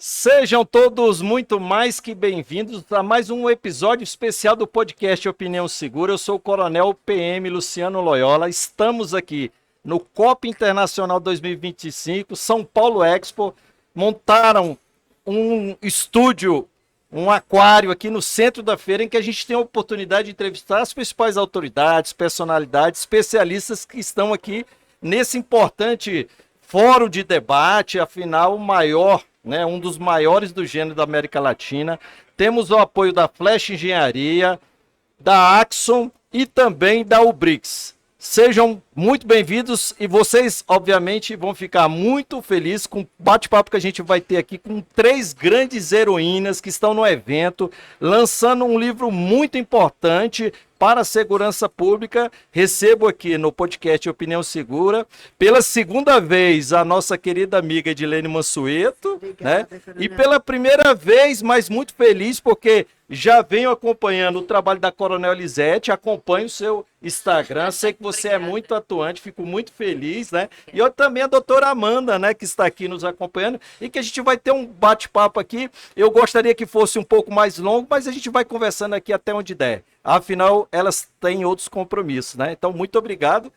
Sejam todos muito mais que bem-vindos a mais um episódio especial do podcast Opinião Segura. Eu sou o Coronel PM Luciano Loyola. Estamos aqui no COP Internacional 2025, São Paulo Expo. Montaram um estúdio, um aquário aqui no centro da feira, em que a gente tem a oportunidade de entrevistar as principais autoridades, personalidades, especialistas que estão aqui nesse importante fórum de debate, afinal o maior, né, um dos maiores do gênero da América Latina. Temos o apoio da Flecha Engenharia, da Axon e também da Ubrix. Sejam muito bem-vindos e vocês, obviamente, vão ficar muito felizes com o bate-papo que a gente vai ter aqui com três grandes heroínas que estão no evento, lançando um livro muito importante para a segurança pública. Recebo aqui no podcast Opinião Segura, pela segunda vez, a nossa querida amiga Edilene Mansueto. Obrigada, né? E pela primeira vez, mas muito feliz, porque já venho acompanhando o trabalho da Coronel Elisete, acompanho o seu Instagram, sei que você é muito atuante, fico muito feliz, né? E eu também a doutora Amanda, né, que está aqui nos acompanhando, e que a gente vai ter um bate-papo aqui. Eu gostaria que fosse um pouco mais longo, mas a gente vai conversando aqui até onde der. Afinal, elas têm outros compromissos, né? Então, muito obrigado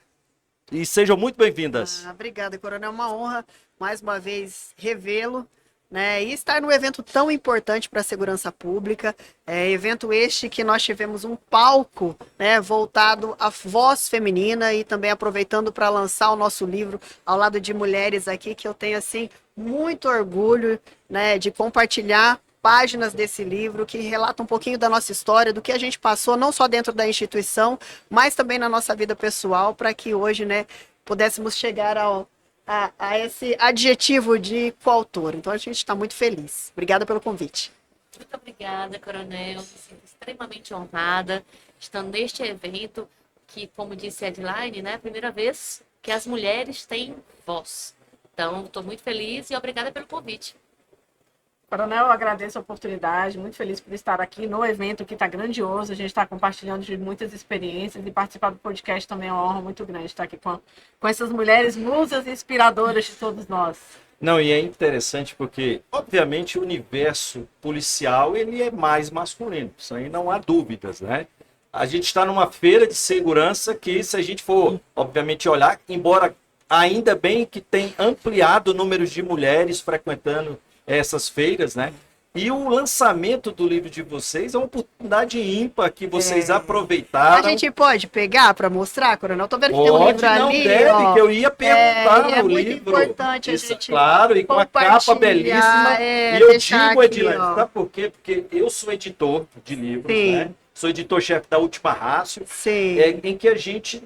e sejam muito bem-vindas. Obrigada, Coronel. É uma honra, mais uma vez, revê-lo, né? E estar num evento tão importante para a segurança pública. Evento este que nós tivemos um palco, né, voltado à voz feminina e também aproveitando para lançar o nosso livro ao lado de mulheres aqui, que eu tenho, assim, muito orgulho, né, de compartilhar páginas desse livro que relatam um pouquinho da nossa história, do que a gente passou, não só dentro da instituição, mas também na nossa vida pessoal, para que hoje, né, pudéssemos chegar a esse adjetivo de coautor. Então a gente está muito feliz. Obrigada pelo convite. Muito obrigada, Coronel. Me sinto extremamente honrada estando neste evento que, como disse a Edilene, né, é a primeira vez que as mulheres têm voz. Então, estou muito feliz e obrigada pelo convite. Coronel, eu agradeço a oportunidade, muito feliz por estar aqui no evento que está grandioso, a gente está compartilhando de muitas experiências e participar do podcast também é uma honra muito grande estar aqui com essas mulheres musas inspiradoras de todos nós. Não, e é interessante porque, obviamente, o universo policial ele é mais masculino, isso aí não há dúvidas, né? A gente está numa feira de segurança que, se a gente for, obviamente, olhar, embora ainda bem que tem ampliado o número de mulheres frequentando essas feiras, né? E o lançamento do livro de vocês é uma oportunidade ímpar que vocês aproveitaram. A gente pode pegar para mostrar, Coronel? Tô vendo que tem um livro não ali, deve, ó. que eu ia perguntar É o muito livro. importante Isso, a gente claro, e com a capa belíssima. E eu digo, Edilene, sabe por quê? Porque eu sou editor de livros, Sim. né? Sou editor-chefe da Última Rácio, Sim. Em que a gente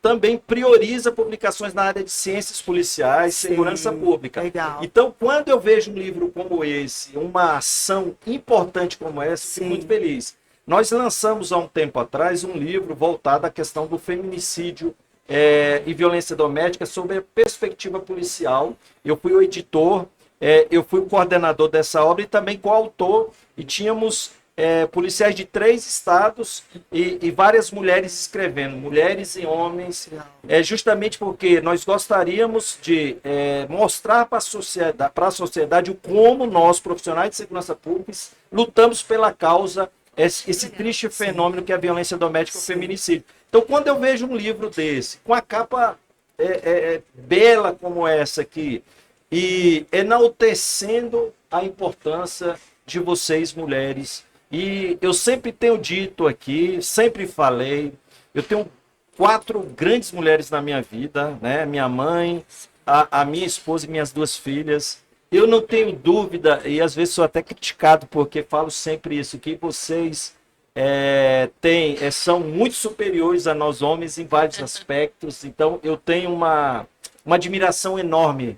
também prioriza publicações na área de ciências policiais, Sim, segurança pública. legal. Então, quando eu vejo um livro como esse, uma ação importante como essa, eu fico muito feliz. Nós lançamos há um tempo atrás um livro voltado à questão do feminicídio e violência doméstica sob a perspectiva policial. Eu fui o editor, eu fui o coordenador dessa obra e também coautor, e tínhamos policiais de 3 estados e várias mulheres escrevendo, mulheres e homens, justamente porque nós gostaríamos de mostrar para a sociedade o como nós, profissionais de segurança pública, lutamos pela causa, esse triste fenômeno que é a violência doméstica e o feminicídio. Então, quando eu vejo um livro desse, com a capa bela como essa aqui, e enaltecendo a importância de vocês, mulheres. E eu sempre tenho dito aqui, sempre falei, eu tenho 4 grandes mulheres na minha vida, né? Minha mãe, a minha esposa e minhas 2 filhas. Eu não tenho dúvida, e às vezes sou até criticado porque falo sempre isso, que vocês são muito superiores a nós homens em vários aspectos. Então eu tenho uma admiração enorme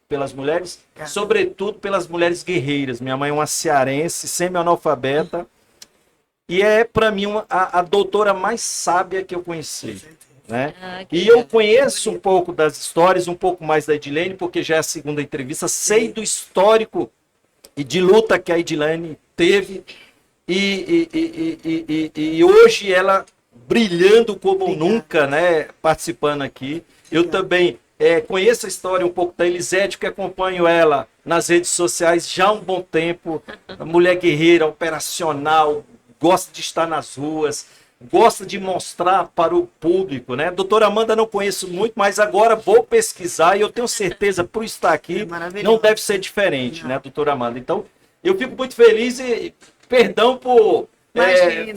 pelas mulheres, sobretudo pelas mulheres guerreiras. Minha mãe é uma cearense, semi-analfabeta, e é, para mim, a doutora mais sábia que eu conheci. Né? E eu conheço um pouco das histórias, um pouco mais da Edilene, porque já é a segunda entrevista, sei do histórico e de luta que a Edilene teve, e hoje ela brilhando como nunca, né, participando aqui. Eu também conheço a história um pouco da Elisete, que acompanho ela nas redes sociais já há um bom tempo. Mulher guerreira, operacional, gosta de estar nas ruas, gosta de mostrar para o público, né? Doutora Amanda não conheço muito, mas agora vou pesquisar e eu tenho certeza, por estar aqui, não deve ser diferente, né, doutora Amanda? Então, eu fico muito feliz e perdão por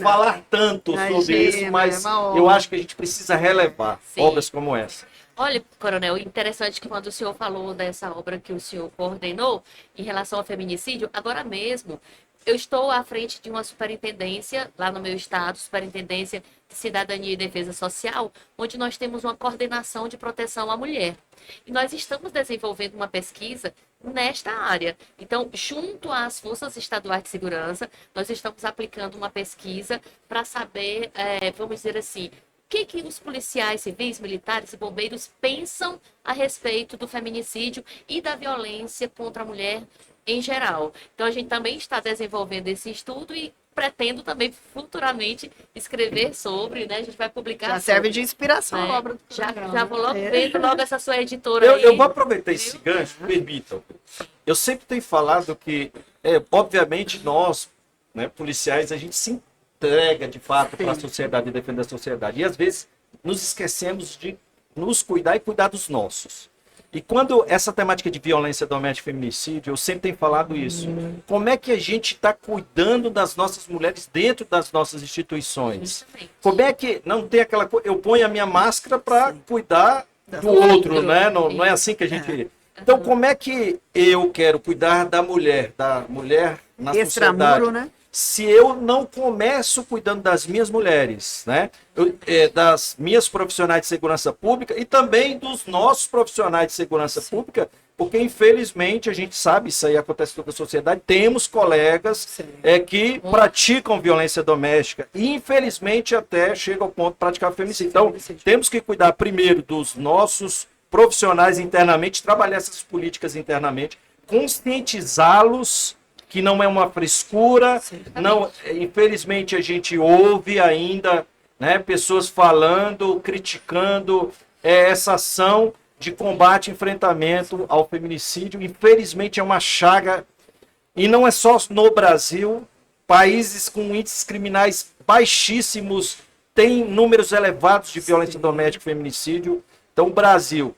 falar tanto sobre isso, mas eu acho que a gente precisa relevar obras como essa. Olha, Coronel, interessante que quando o senhor falou dessa obra que o senhor coordenou em relação ao feminicídio, agora mesmo eu estou à frente de uma superintendência, lá no meu estado, Superintendência de Cidadania e Defesa Social, onde nós temos uma coordenação de proteção à mulher. E nós estamos desenvolvendo uma pesquisa nesta área. Então, junto às Forças Estaduais de Segurança, nós estamos aplicando uma pesquisa para saber, vamos dizer assim, o que os policiais civis, militares e bombeiros pensam a respeito do feminicídio e da violência contra a mulher em geral. Então, a gente também está desenvolvendo esse estudo e pretendo também futuramente escrever sobre, né? A gente vai publicar. Já serve de inspiração a obra do já vou logo vendo logo essa sua editora aí. Eu vou aproveitar esse gancho, permitam. Eu sempre tenho falado que, obviamente, nós, né, policiais, a gente se entrega de fato para a sociedade e defender a sociedade. E às vezes nos esquecemos de nos cuidar e cuidar dos nossos. E quando essa temática de violência doméstica e feminicídio, eu sempre tenho falado isso. Como é que a gente está cuidando das nossas mulheres dentro das nossas instituições? Como é que não tem aquela coisa, eu ponho a minha máscara para cuidar do outro, né? Não é assim que a gente... Então, como é que eu quero cuidar da mulher na sociedade? Né? Se eu não começo cuidando das minhas mulheres, né? Das minhas profissionais de segurança pública e também dos nossos profissionais de segurança pública, porque infelizmente a gente sabe, isso aí acontece em toda a sociedade, temos colegas que praticam violência doméstica e infelizmente até chega ao ponto de praticar feminicídio. Então, temos que cuidar primeiro dos nossos profissionais internamente, trabalhar essas políticas internamente, conscientizá-los que não é uma frescura, não, infelizmente a gente ouve ainda, né, pessoas falando, criticando essa ação de combate e enfrentamento ao feminicídio. Infelizmente é uma chaga, e não é só no Brasil, países com índices criminais baixíssimos têm números elevados de violência doméstica e feminicídio. Então o Brasil...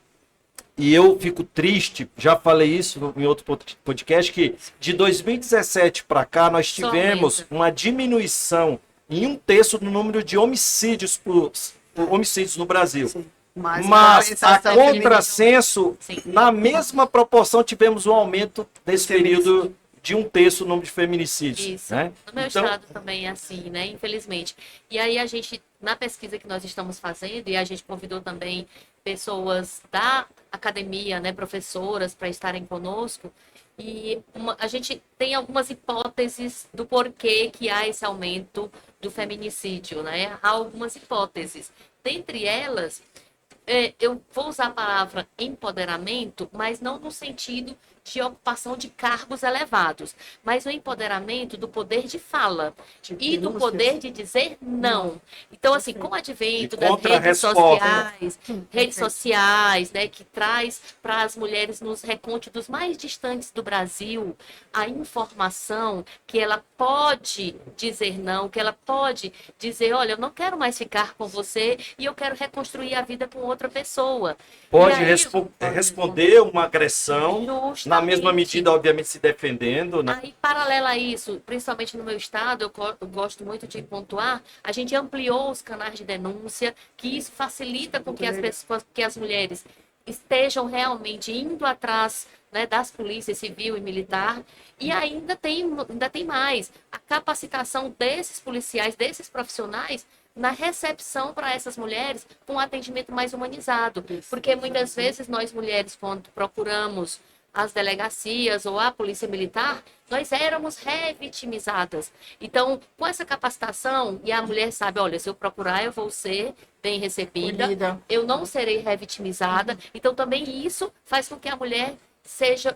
E eu fico triste, já falei isso em outro podcast, que de 2017 para cá nós tivemos uma diminuição em 1/3 no número de homicídios por homicídios no Brasil. Mas a contrassenso, na mesma proporção, tivemos um aumento nesse período de 1/3 o número de feminicídios. Isso. Né? No meu estado também é assim, né? Infelizmente. E aí a gente, na pesquisa que nós estamos fazendo, e a gente convidou também pessoas da academia, né, professoras, para estarem conosco, e a gente tem algumas hipóteses do porquê que há esse aumento do feminicídio, né? Há algumas hipóteses. Dentre elas, eu vou usar a palavra empoderamento, mas não no sentido de ocupação de cargos elevados, mas o empoderamento do poder de fala e do poder de dizer não. Então, assim, com o advento das redes sociais, né, que traz para as mulheres nos recônditos mais distantes do Brasil a informação que ela pode dizer não, que ela pode dizer, olha, eu não quero mais ficar com você e eu quero reconstruir a vida com outra pessoa. Pode responder uma agressão, na mesma medida, obviamente, se defendendo. Né? Aí, paralelo a isso, principalmente no meu estado, eu gosto muito de pontuar, a gente ampliou os canais de denúncia, que isso facilita com que as pessoas, que as mulheres estejam realmente indo atrás, né, das polícias civil e militar, e ainda tem mais, a capacitação desses policiais, desses profissionais, na recepção para essas mulheres com um atendimento mais humanizado. Porque muitas vezes nós mulheres, quando procuramos as delegacias ou a polícia militar, nós éramos revitimizadas. Então, com essa capacitação, e a mulher sabe, olha, se eu procurar, eu vou ser bem recebida, eu não serei revitimizada. Então, também isso faz com que a mulher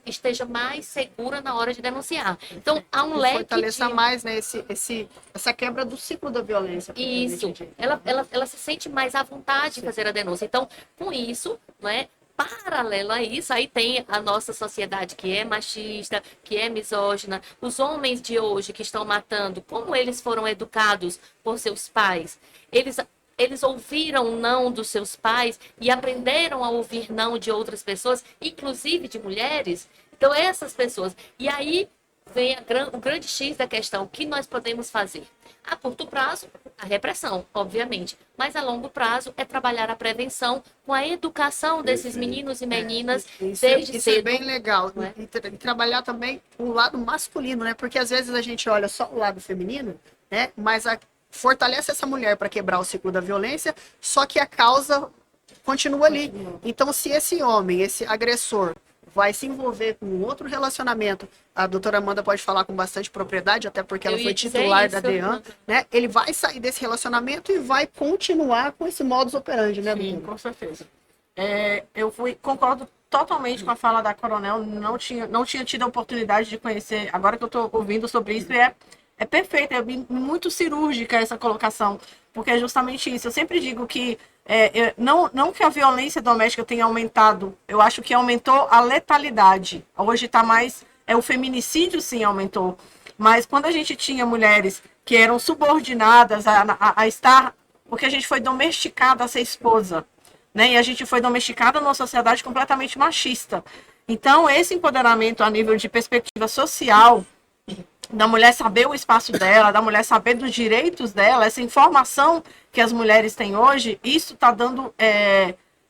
esteja mais segura na hora de denunciar. Então, há um leque fortaleça mais, né, essa quebra do ciclo da violência. Isso. Ela se sente mais à vontade de fazer a denúncia. Então, com isso, né, paralelo a isso, aí tem a nossa sociedade que é machista, que é misógina. Os homens de hoje que estão matando, como eles foram educados por seus pais? Eles ouviram não dos seus pais e aprenderam a ouvir não de outras pessoas, inclusive de mulheres. Então, essas pessoas. E aí vem o grande X da questão, o que nós podemos fazer? A curto prazo, a repressão, obviamente. Mas a longo prazo é trabalhar a prevenção com a educação desses meninos e meninas desde isso é cedo. bem legal. Né? E trabalhar também o lado masculino, né? Porque às vezes a gente olha só o lado feminino, né? Mas fortalece essa mulher para quebrar o ciclo da violência, só que a causa continua ali. Então, se esse homem, esse agressor, vai se envolver com outro relacionamento, a doutora Amanda pode falar com bastante propriedade, até porque ela foi titular da DEAN, né? Ele vai sair desse relacionamento e vai continuar com esse modus operandi, né, Sim, doutora? com certeza. Concordo totalmente com a fala da Coronel, não tinha tido a oportunidade de conhecer, agora que eu estou ouvindo sobre isso, é perfeito, é muito cirúrgica essa colocação, porque é justamente isso. Eu sempre digo que não que a violência doméstica tenha aumentado, eu acho que aumentou a letalidade. Hoje está mais. O feminicídio, sim, aumentou. Mas quando a gente tinha mulheres que eram subordinadas a estar. Porque a gente foi domesticada a ser esposa, né? E a gente foi domesticada numa sociedade completamente machista. Então, esse empoderamento a nível de perspectiva social, da mulher saber o espaço dela, da mulher saber dos direitos dela, essa informação que as mulheres têm hoje, isso está dando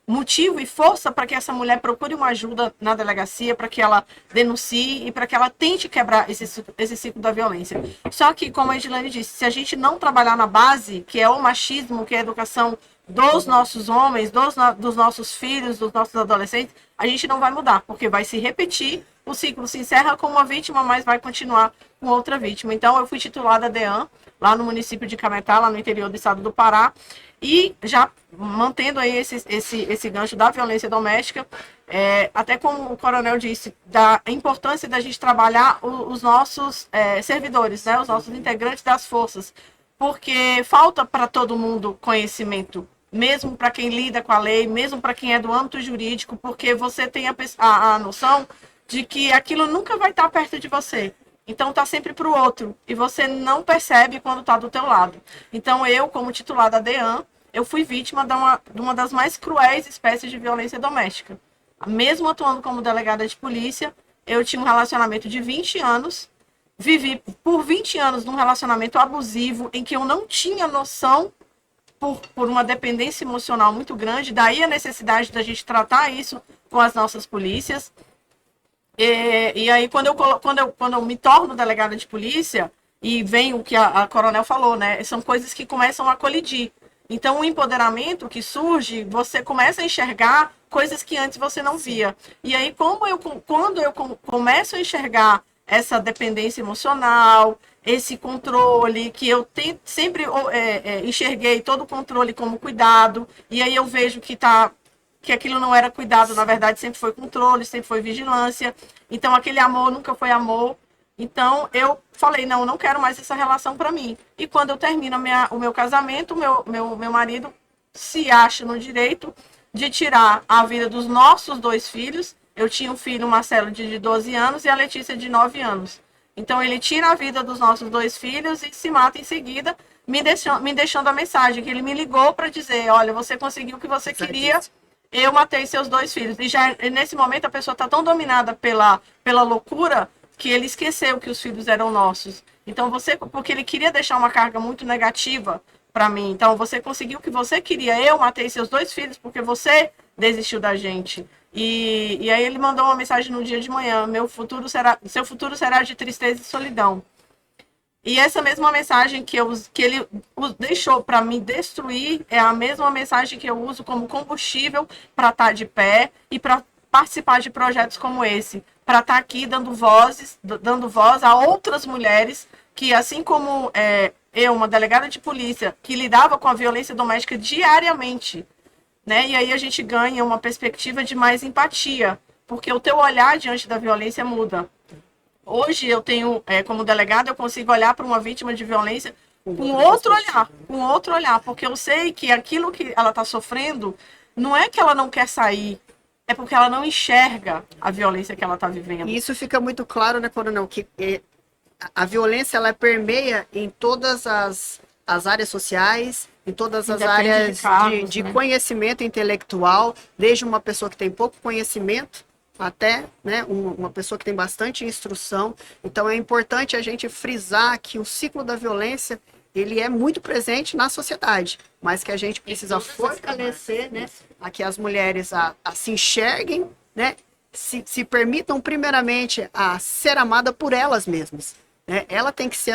motivo e força para que essa mulher procure uma ajuda na delegacia, para que ela denuncie e para que ela tente quebrar esse ciclo da violência. Só que, como a Edilene disse, se a gente não trabalhar na base, que é o machismo, que é a educação dos nossos homens, dos nossos filhos, dos nossos adolescentes, a gente não vai mudar, porque vai se repetir, o ciclo se encerra com uma vítima, mas vai continuar com outra vítima. Então, eu fui titulada DEAN, lá no município de Cametá, lá no interior do estado do Pará, e já mantendo aí esse gancho da violência doméstica, até como o coronel disse, da importância da gente trabalhar os nossos servidores, né, os nossos integrantes das forças, porque falta para todo mundo conhecimento, mesmo para quem lida com a lei, mesmo para quem é do âmbito jurídico, porque você tem a noção de que aquilo nunca vai estar perto de você. Então está sempre para o outro. E você não percebe quando está do teu lado. Então eu, como titular da DEAN, eu fui vítima de uma das mais cruéis espécies de violência doméstica. Mesmo atuando como delegada de polícia, eu tinha um relacionamento de 20 anos, vivi por 20 anos num relacionamento abusivo, em que eu não tinha noção, por uma dependência emocional muito grande, daí a necessidade da gente tratar isso com as nossas polícias. E aí, quando eu me torno delegada de polícia, e vem o que a Coronel falou, né? São coisas que começam a colidir. Então, o empoderamento que surge, você começa a enxergar coisas que antes você não via. E aí, quando eu começo a enxergar essa dependência emocional, esse controle, que eu sempre enxerguei todo o controle como cuidado, e aí eu vejo que aquilo não era cuidado, na verdade sempre foi controle, sempre foi vigilância, então aquele amor nunca foi amor. Então eu falei, não quero mais essa relação para mim. E quando eu termino o meu casamento, meu marido se acha no direito de tirar a vida dos nossos 2 filhos. Eu tinha um filho, o Marcelo, de 12 anos, e a Letícia, de 9 anos. Então ele tira a vida dos nossos 2 filhos e se mata em seguida, me deixando a mensagem, que ele me ligou para dizer, olha, você conseguiu o que você queria, eu matei seus 2 filhos. E já nesse momento a pessoa está tão dominada pela loucura que ele esqueceu que os filhos eram nossos. Então porque ele queria deixar uma carga muito negativa para mim. Então você conseguiu o que você queria, eu matei seus 2 filhos porque você desistiu da gente. E aí ele mandou uma mensagem no dia de manhã, seu futuro será de tristeza e solidão. E essa mesma mensagem que ele deixou para me destruir é a mesma mensagem que eu uso como combustível para estar de pé e para participar de projetos como esse, para estar aqui dando voz a outras mulheres que, assim como eu, uma delegada de polícia, que lidava com a violência doméstica diariamente, né? E aí a gente ganha uma perspectiva de mais empatia, porque o teu olhar diante da violência muda. Hoje eu tenho, como delegada, eu consigo olhar para uma vítima de violência com outro olhar, porque eu sei que aquilo que ela está sofrendo não é que ela não quer sair, é porque ela não enxerga a violência que ela está vivendo. E isso fica muito claro, né, Coronel, que a violência ela permeia em todas as áreas sociais, em todas as Independe áreas de cargos, de né? conhecimento intelectual, desde uma pessoa que tem pouco conhecimento até, né, uma pessoa que tem bastante instrução. Então é importante a gente frisar que o ciclo da violência ele é muito presente na sociedade, mas que a gente precisa fortalecer, né, a que as mulheres se enxerguem, né, se permitam primeiramente a ser amada por elas mesmas. Né? Ela tem que ser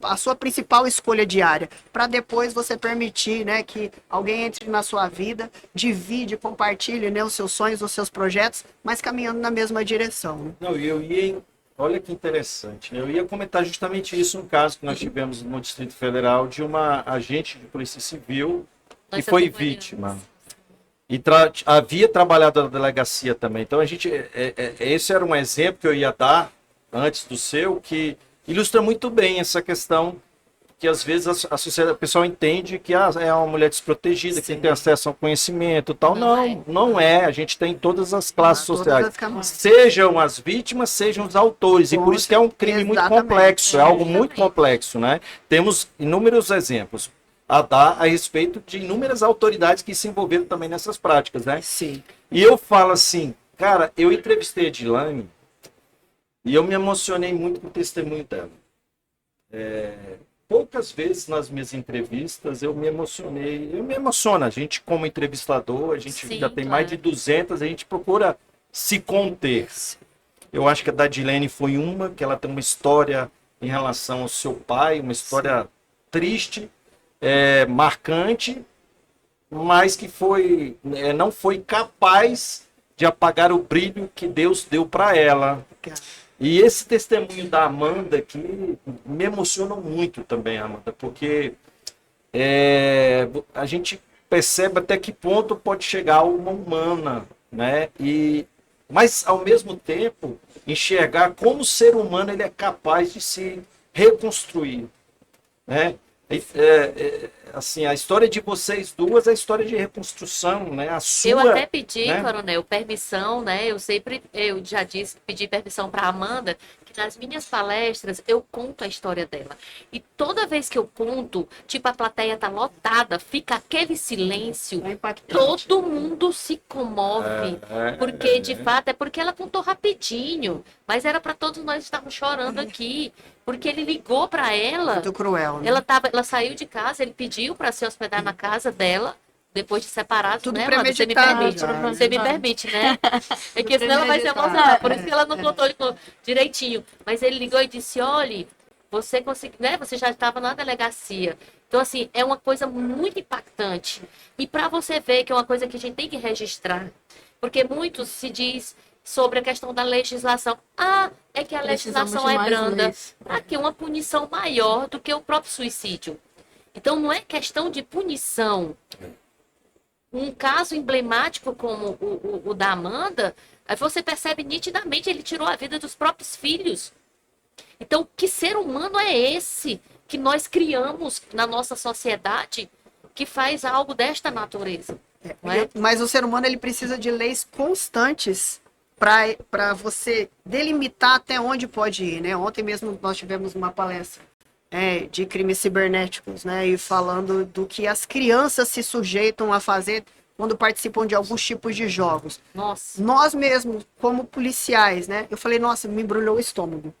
a sua principal escolha diária, para depois você permitir, né, que alguém entre na sua vida, divide, compartilhe, né, os seus sonhos, os seus projetos, mas caminhando na mesma direção. Né? Não, olha que interessante, né? Eu ia comentar justamente isso, um caso que nós tivemos no Distrito Federal de uma agente de polícia civil que Nós foi acompanhamos. vítima. E havia trabalhado na delegacia também. Então, esse era um exemplo que eu ia dar antes do seu, que ilustra muito bem essa questão que às vezes a sociedade, o pessoal entende que é uma mulher desprotegida, que tem que ter acesso ao conhecimento e tal. Não é. A gente tem todas as classes sociais. Sejam as vítimas, sejam os autores. E por isso que é um crime muito complexo, é algo muito complexo, né? Temos inúmeros exemplos a dar a respeito de inúmeras autoridades que se envolveram também nessas práticas, né? Sim. E eu falo assim, cara, eu entrevistei a Edilane e eu me emocionei muito com o testemunho dela. Poucas vezes nas minhas entrevistas eu me emociono. A gente como entrevistador, a gente Sim, já tem claro. mais de 200, a gente procura se conter. Eu acho que a da Edilene foi uma, que ela tem uma história em relação ao seu pai, uma história triste, marcante, mas que não foi capaz de apagar o brilho que Deus deu para ela. E esse testemunho da Amanda aqui me emocionou muito também, Amanda, porque a gente percebe até que ponto pode chegar uma humana, né? Mas, ao mesmo tempo, enxergar como o ser humano ele é capaz de se reconstruir, né? Assim, a história de vocês duas é a história de reconstrução, né? A sua, Eu até pedi, né? Coronel, permissão, né? Eu já disse, pedi permissão para Amanda, que nas minhas palestras eu conto a história dela. E toda vez que eu conto, tipo, a plateia tá lotada, fica aquele silêncio, É impactante. todo mundo se comove. Porque, de fato, é porque ela contou rapidinho, mas era para todos nós estarmos chorando aqui. Porque ele ligou para ela. Muito cruel, né? Ela saiu de casa, ele pediu para se hospedar na casa dela, depois de separados, Tudo né, Amanda? Você me premeditado permite, já, né? você me permite, né? É que senão ela vai se emocionar, por isso que ela não contou direitinho. Mas ele ligou e disse, olha, você conseguiu, né? Você já estava na delegacia. Então, assim, é uma coisa muito impactante. E para você ver que é uma coisa que a gente tem que registrar, porque muito se diz sobre a questão da legislação. É que a legislação é branda. Aqui uma punição maior do que o próprio suicídio. Então, não é questão de punição. Um caso emblemático como o da Amanda, aí você percebe nitidamente, ele tirou a vida dos próprios filhos. Então, que ser humano é esse que nós criamos na nossa sociedade que faz algo desta natureza? Não é? Mas o ser humano ele precisa de leis constantes para você delimitar até onde pode ir, né? Ontem mesmo nós tivemos uma palestra de crimes cibernéticos, né? E falando do que as crianças se sujeitam a fazer quando participam de alguns tipos de jogos. Nossa. Nós mesmos, como policiais, né? Eu falei, nossa, me embrulhou o estômago.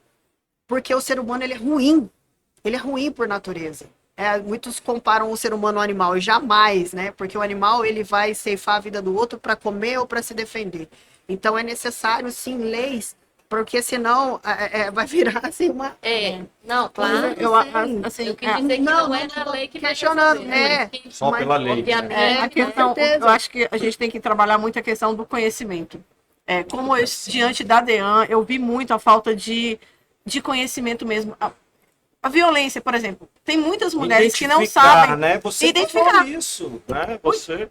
Porque o ser humano, ele é ruim por natureza. Muitos comparam o ser humano ao animal, e jamais, né? Porque o animal, ele vai ceifar a vida do outro para comer ou para se defender. Então, é necessário, sim, leis, porque senão vai virar, assim, uma... Não, claro. Assim, Eu quis dizer que não é na lei que vai questionando, resolver. Só pela lei. Obviamente, a questão, com certeza. eu acho que a gente tem que trabalhar muito a questão do conhecimento. Como diante da DEAN, eu vi muito a falta de conhecimento mesmo. A violência, por exemplo. Tem muitas mulheres que não sabem, né? Você identificar isso, né?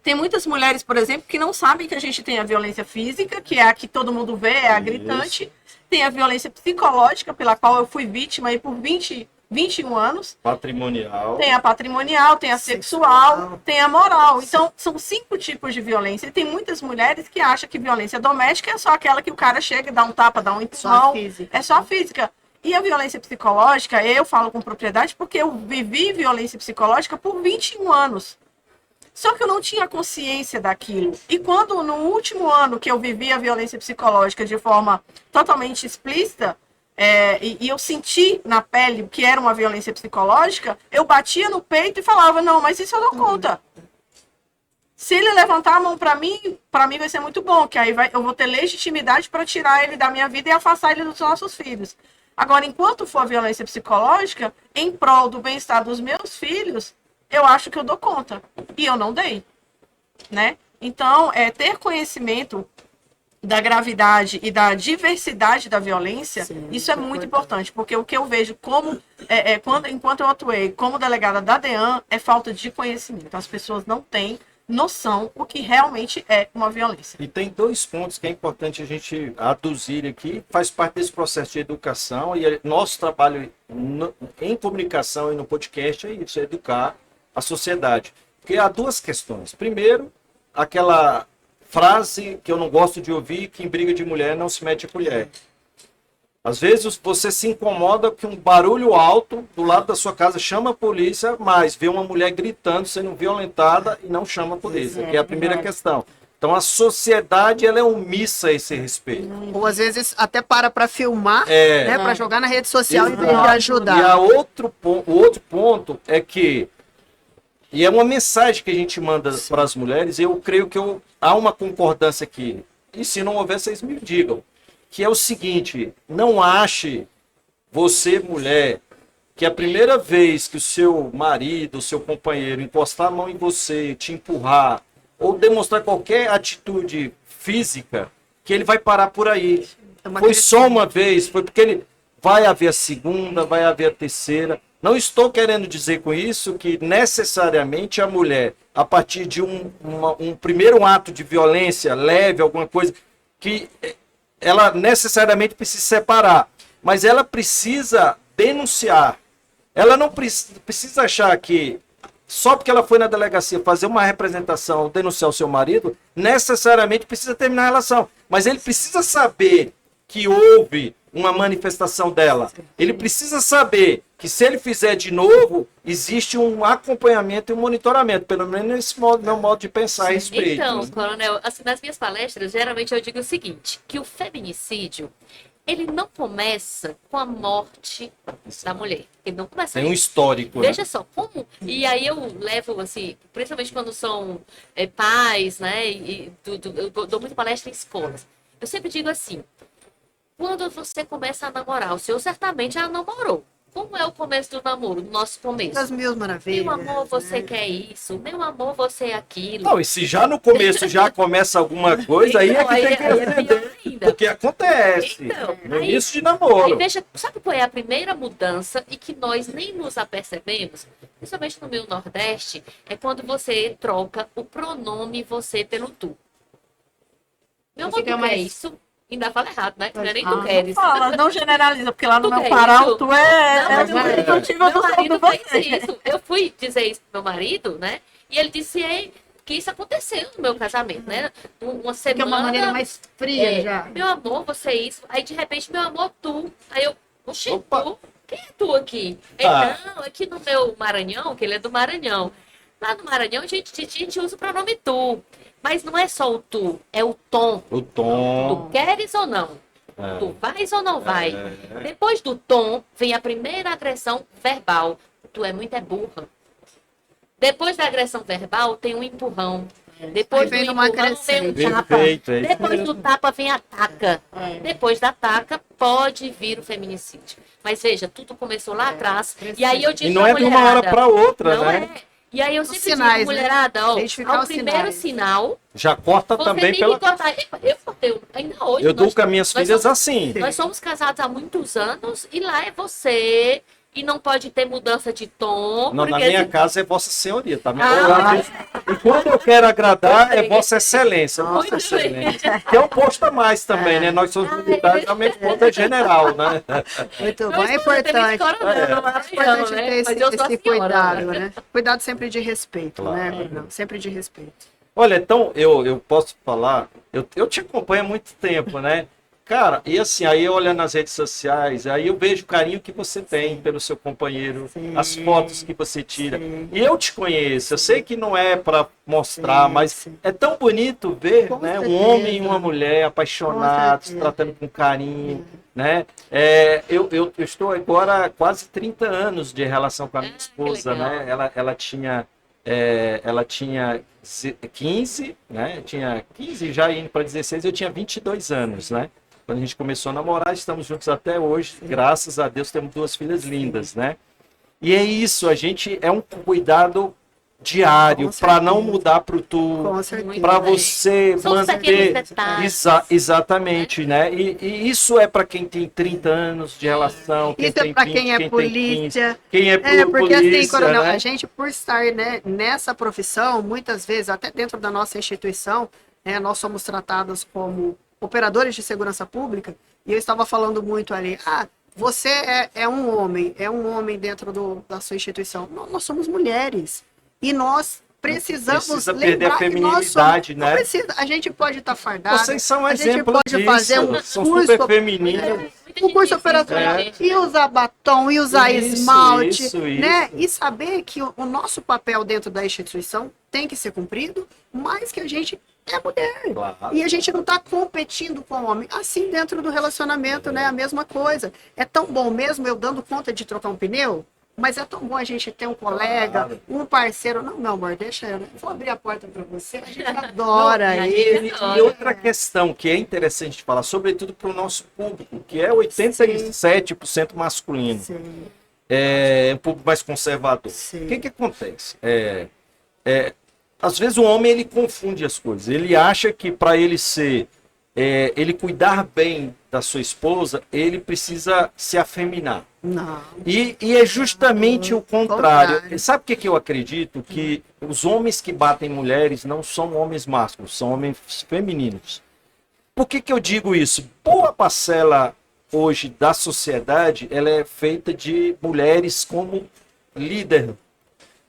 Tem muitas mulheres, por exemplo, que não sabem que a gente tem a violência física, que é a que todo mundo vê, é a gritante. Tem a violência psicológica, pela qual eu fui vítima e por 20 21 anos. Patrimonial. Tem a patrimonial, tem a sexual, tem a moral. Então, são 5 tipos de violência. E tem muitas mulheres que acham que violência doméstica é só aquela que o cara chega, dá um tapa, dá um empurrão. É só física. E a violência psicológica, eu falo com propriedade porque eu vivi violência psicológica por 21 anos. Só que eu não tinha consciência daquilo. E quando no último ano que eu vivi a violência psicológica de forma totalmente explícita, e eu senti na pele que era uma violência psicológica, eu batia no peito e falava, não, mas isso eu dou conta. Se ele levantar a mão para mim vai ser muito bom, que aí eu vou ter legitimidade para tirar ele da minha vida e afastar ele dos nossos filhos. Agora, enquanto for a violência psicológica, em prol do bem-estar dos meus filhos, eu acho que eu dou conta. E eu não dei, né? Então, ter conhecimento da gravidade e da diversidade da violência, sim, isso é muito importante, porque o que eu vejo enquanto eu atuei como delegada da DEAN, é falta de conhecimento. As pessoas não têm noção o que realmente é uma violência. E tem 2 pontos que é importante a gente aduzir aqui, faz parte desse processo de educação, e nosso trabalho em comunicação e no podcast é isso, é educar a sociedade. Porque há 2 questões. Primeiro, aquela frase que eu não gosto de ouvir, que em briga de mulher não se mete a colher. Às vezes você se incomoda com um barulho alto do lado da sua casa, chama a polícia, mas vê uma mulher gritando, sendo violentada e não chama a polícia, que é a primeira questão. Então a sociedade ela é omissa a esse respeito. Ou às vezes até para filmar, né, para jogar na rede social em vez de ajudar. E o outro ponto é que, e é uma mensagem que a gente manda para as mulheres, eu creio que há uma concordância aqui, e se não houver, vocês me digam, que é o seguinte, não ache você, mulher, que a primeira vez que o seu marido, o seu companheiro encostar a mão em você, te empurrar, ou demonstrar qualquer atitude física, que ele vai parar por aí. Foi só uma vez, foi porque ele vai haver a segunda, vai haver a terceira. Não estou querendo dizer com isso que necessariamente a mulher, a partir de um primeiro ato de violência leve, alguma coisa, que ela necessariamente precisa se separar. Mas ela precisa denunciar. Ela não precisa achar que só porque ela foi na delegacia fazer uma representação, denunciar o seu marido, necessariamente precisa terminar a relação. Mas ele precisa saber que houve uma manifestação dela. Ele precisa saber que se ele fizer de novo, existe um acompanhamento e um monitoramento, pelo menos nesse meu modo de pensar a respeito. Então, coronel, assim, nas minhas palestras, geralmente eu digo o seguinte, que o feminicídio, ele não começa com a morte da mulher. Ele não começa. Tem um histórico. Veja só, como... E aí eu levo, assim, principalmente quando são pais, né, eu dou muita palestra em escolas. Eu sempre digo assim, quando você começa a namorar, o senhor certamente já namorou. Como é o começo do namoro, do nosso começo? Das mil maravilhas. Meu amor, você quer isso. Meu amor, você é aquilo. Não, e se já no começo já começa alguma coisa, aí é que tem que aprender. Porque acontece. Então, no início de namoro. Aí veja, sabe qual é a primeira mudança e que nós nem nos apercebemos? Principalmente no meu Nordeste, é quando você troca o pronome você pelo tu. Meu amor, tu quer isso? Ainda fala errado, né? Não é nem tu queres. Não fala, não generaliza, porque lá no Tu meu quer Pará, isso? o tu é Não, meu marido fez isso. Eu fui dizer isso pro meu marido, né? E ele disse que isso aconteceu no meu casamento, né? Uma semana... Que é uma maneira mais fria já. Meu amor, você é isso. Aí, de repente, meu amor, tu. Aí eu, oxi, tu? Quem é tu aqui? Ele, não, aqui no meu Maranhão, que ele é do Maranhão. Lá no Maranhão, a gente usa o pronome tu. Mas não é só o tu, é o tom. O tom. Tu queres ou não? Tu vais ou não vai? Depois do tom, vem a primeira agressão verbal. Tu é muito burra. Depois da agressão verbal, tem um empurrão. Depois do empurrão, vem um tapa. Depois do tapa, vem a taca. Depois da taca, pode vir o feminicídio. Mas veja, tudo começou lá atrás. E aí eu digo e não é de uma hora para outra, não né? E aí eu sempre sinais, digo, mulherada, ó, ao primeiro sinais. sinal... Já corta você também tem pela... que cortar. Eu cortei, ainda hoje. Eu dou com as minhas filhas assim. Nós somos casados há muitos anos e lá é você E não pode ter mudança de tom. Não, na porque minha se- casa é Vossa Senhoria, tá? Ah, E quando eu quero agradar, é Vossa Excelência. Muito Vossa bem. Excelência. Que é um posto a mais também, né? Nós somos militares, a minha esposa é general, né? Muito bom, Meu é esposo também importante. coronel, não é É importante baiano, ter né? esse, Mas eu sou a esse senhora, cuidado, né? né? Cuidado sempre de respeito, né, Claro. Bruno? Sempre de respeito. Olha, então, eu posso falar, eu te acompanho há muito tempo, né? Cara, e assim, aí eu olho nas redes sociais, aí eu vejo o carinho que você tem pelo seu companheiro, Sim. as fotos que você tira. Sim. E eu te conheço, eu sei que não é para mostrar, Sim, mas sim. é tão bonito ver, Com né, um certeza. homem e uma mulher apaixonados, certeza. tratando com carinho, né? Eu estou agora há quase 30 anos de relação com a minha esposa, legal. né? Ela tinha 15, né? Tinha 15 já indo para 16, eu tinha 22 anos, né? Quando a gente começou a namorar, estamos juntos até hoje. Graças a Deus temos 2 filhas lindas, né? E é isso, a gente é um cuidado diário Com para não certeza. mudar pro tu, Com certeza. Muito para bem. você São os pequenos manter detalhes. exatamente, né? E isso é para quem tem 30 anos de relação, quem Isso é tem para 20, quem é quem tem 15, polícia. quem é, É, porque polícia, assim, coronel, né? a gente por estar, né, nessa profissão, muitas vezes, até dentro da nossa instituição, né, nós somos tratados como operadores de segurança pública, e eu estava falando muito ali, você é um homem dentro da sua instituição. Nós somos mulheres, e nós precisamos Precisa perder a lembrar que nós somos, feminilidade, não né? precisa, a gente pode estar fardado, Vocês são a gente exemplo pode disso, fazer um são curso, super femininas. Muita o gente curso diz isso, operacional, né, gente? e usar batom, e usar Isso, esmalte, isso, né? isso. E saber que o nosso papel dentro da instituição tem que ser cumprido, mas que a gente é mulher. Claro. E a gente não está competindo com o homem. Assim, dentro do relacionamento, né? A mesma coisa. É tão bom mesmo eu dando conta de trocar um pneu, mas é tão bom a gente ter um colega, Claro. um parceiro. Não, meu amor, deixa eu. Vou abrir a porta para você. A gente adora Não, isso. E outra questão que é interessante de falar, sobretudo para o nosso público, que é 87% masculino, Sim, é um público mais conservador. sim. O que que acontece? Às vezes o homem ele confunde as coisas. Ele acha que para ele ele cuidar bem da sua esposa, ele precisa se afeminar. Não. E é justamente o contrário. Contrário. Sabe o que que eu acredito? Que os homens que batem mulheres não são homens másculos, são homens femininos. Por que que eu digo isso? Boa parcela hoje da sociedade, ela é feita de mulheres como líder,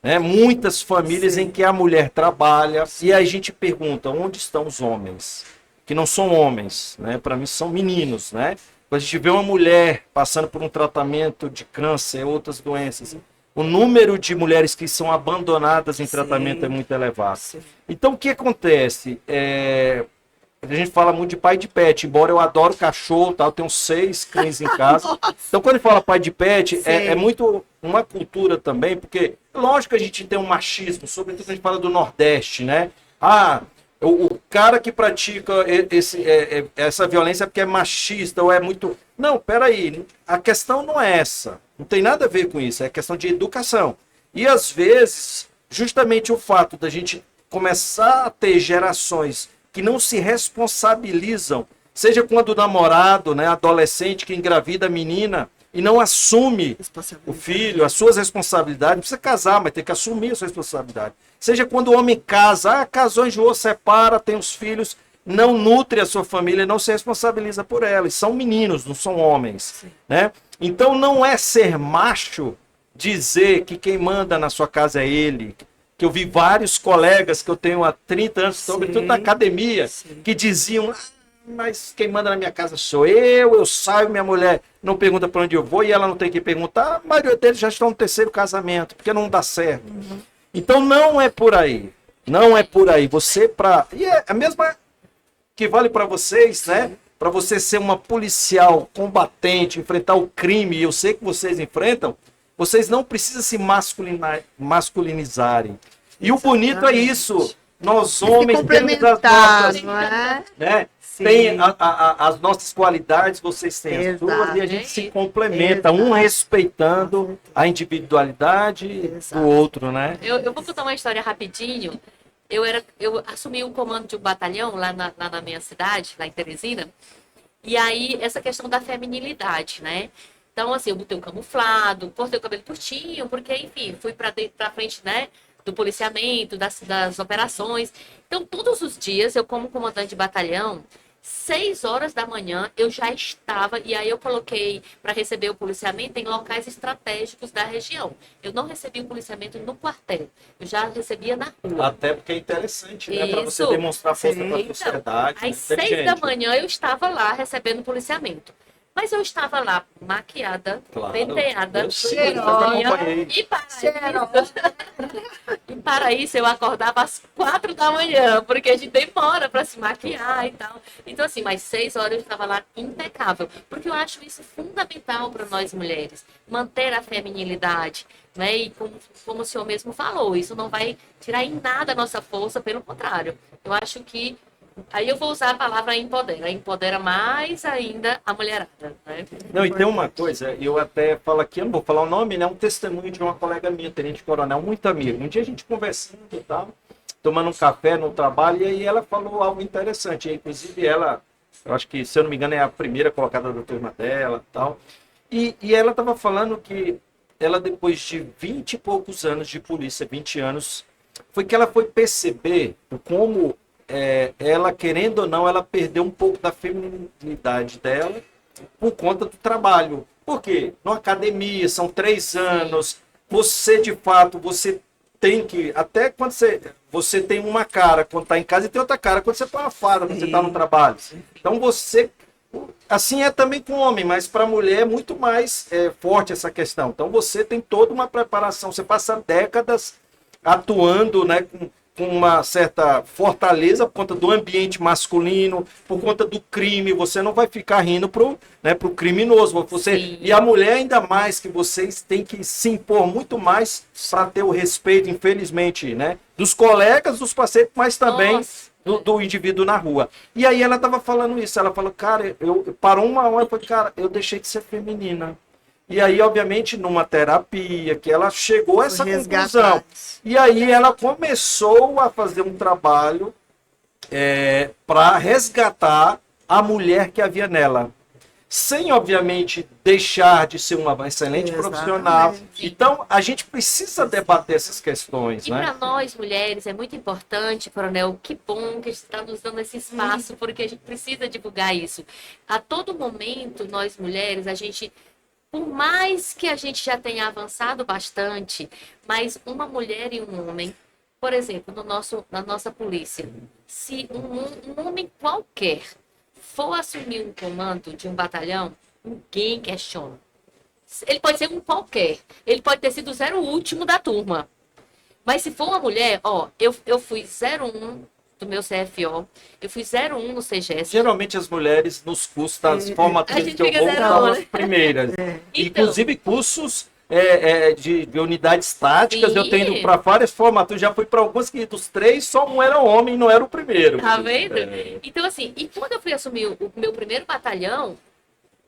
né? Muitas famílias Sim. em que a mulher trabalha e aí a gente pergunta, onde estão os homens? Que não são homens, né? Para mim são meninos, né? Quando a gente vê uma mulher passando por um tratamento de câncer, outras doenças, o número de mulheres que são abandonadas em Sim. tratamento é muito elevado. Sim. Então, o que acontece? A gente fala muito de pai de pet, embora eu adoro cachorro, tá? Eu tenho 6 cães em casa. Então, quando ele fala pai de pet, Sim. é muito uma cultura também, porque lógico que a gente tem um machismo, sobretudo quando a gente fala do Nordeste, né? O cara que pratica essa violência é porque é machista ou é muito... Não, peraí, a questão não é essa. Não tem nada a ver com isso, é questão de educação. E às vezes, justamente o fato da gente começar a ter gerações que não se responsabilizam, seja quando o namorado, né, adolescente que engravida a menina e não assume o filho, as suas responsabilidades, não precisa casar, mas tem que assumir a sua responsabilidade. Seja quando o homem casa, casou, enjoou, separa, tem os filhos, não nutre a sua família, não se responsabiliza por ela. E são meninos, não são homens, né? Então não é ser macho dizer que quem manda na sua casa é ele. Que eu vi vários colegas que eu tenho há 30 anos, sobretudo na academia, que diziam, mas quem manda na minha casa sou eu saio, minha mulher não pergunta para onde eu vou e ela não tem que perguntar. A maioria deles já estão no 3º casamento, porque não dá certo. Então não é por aí. Não é por aí. E é a mesma que vale para vocês, né? Para você ser uma policial combatente, enfrentar o crime, e eu sei que vocês enfrentam, vocês não precisam se masculinizarem. E o bonito é isso. Nós homens temos as nossas, não é? né? Sim. Tem as nossas qualidades, vocês têm as suas, Exato. e a gente se complementa, um Exato. respeitando a individualidade Exato. do outro, né? Eu vou contar uma história rapidinho. Eu assumi um comando de um batalhão lá na minha cidade, lá em Teresina. E aí, essa questão da feminilidade, né? Então, assim, eu botei o camuflado, cortei o cabelo curtinho, porque, enfim, fui pra frente, né, do policiamento, das operações. Então, todos os dias, eu como comandante de batalhão, 6 horas da manhã eu já estava, e aí eu coloquei para receber o policiamento em locais estratégicos da região. Eu não recebi o policiamento no quartel, eu já recebia na rua. Até porque é interessante, né? Para você Isso. demonstrar força para a Então, sociedade. às 6 da manhã eu estava lá recebendo policiamento. Mas eu estava lá maquiada, Claro. penteada, Eu sei, cheirosa, eu acompanhei. e para isso eu acordava às 4 da manhã, porque a gente demora para se maquiar e tal. Então, assim, mais 6 horas eu estava lá impecável, porque eu acho isso fundamental para nós mulheres, manter a feminilidade, né? E como o senhor mesmo falou, isso não vai tirar em nada a nossa força, pelo contrário. Eu acho que aí eu vou usar a palavra empodera mais ainda a mulherada, né? Não, e tem uma coisa, eu até falo aqui, eu não vou falar o nome, né? Um testemunho de uma colega minha, tenente coronel, muito amigo. Um dia a gente conversando e tal, tomando um café no trabalho, e aí ela falou algo interessante. E, inclusive ela, eu acho que, se eu não me engano, é a primeira colocada da turma dela e tal. E ela estava falando que ela, depois de 20 e poucos anos de polícia, 20 anos, foi que ela foi perceber como ela, querendo ou não, ela perdeu um pouco da feminilidade dela por conta do trabalho. Por quê? Na academia, são 3 anos, você, de fato, você tem que, até quando você tem uma cara quando está em casa e tem outra cara quando você põe uma farda, quando você está no trabalho. Então você, assim é também com o homem, mas para a mulher é muito mais forte essa questão. Então você tem toda uma preparação, você passa décadas atuando, né, com uma certa fortaleza por conta do ambiente masculino, por conta do crime. Você não vai ficar rindo pro criminoso. E a mulher, ainda mais, que vocês têm que se impor muito mais para ter o respeito, infelizmente, né, dos colegas, dos parceiros, mas também do indivíduo na rua. E aí ela estava falando isso. Ela falou, cara, parou uma hora e falou, cara, eu deixei de ser feminina. E aí, obviamente, numa terapia, que ela chegou a essa conclusão. E aí ela começou a fazer um trabalho para resgatar a mulher que havia nela. Sem, obviamente, deixar de ser uma excelente profissional. Então, a gente precisa debater essas questões. E para nós, mulheres, é muito importante, Coronel, que bom que a gente está nos dando esse espaço, porque a gente precisa divulgar isso. A todo momento, nós mulheres, a gente... Por mais que a gente já tenha avançado bastante, mas uma mulher e um homem, por exemplo, na nossa polícia, se um homem qualquer for assumir um comando de um batalhão, ninguém questiona. Ele pode ser um qualquer, ele pode ter sido o último da turma. Mas se for uma mulher, eu fui 01 do meu CFO, eu fui 01 no CGS. Geralmente as mulheres nos cursos das formaturas que eu vou são as primeiras. Então, inclusive cursos de unidades táticas, eu tenho ido para várias formaturas, já fui para algumas que dos 3 só um era homem, não era o primeiro. Tá vendo? Então assim, e quando eu fui assumir o meu primeiro batalhão,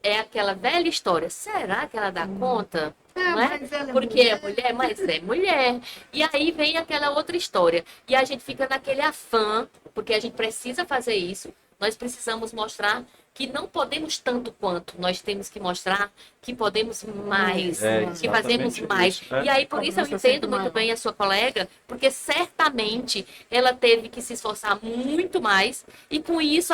é aquela velha história, será que ela dá conta? Não é? Porque é mulher, mas é mulher. E aí vem aquela outra história. E a gente fica naquele afã, porque a gente precisa fazer isso. Nós precisamos mostrar que não podemos tanto quanto. Nós temos que mostrar que podemos mais, que fazemos mais. E aí, por isso eu entendo muito bem a sua colega, porque certamente ela teve que se esforçar muito mais. E com isso,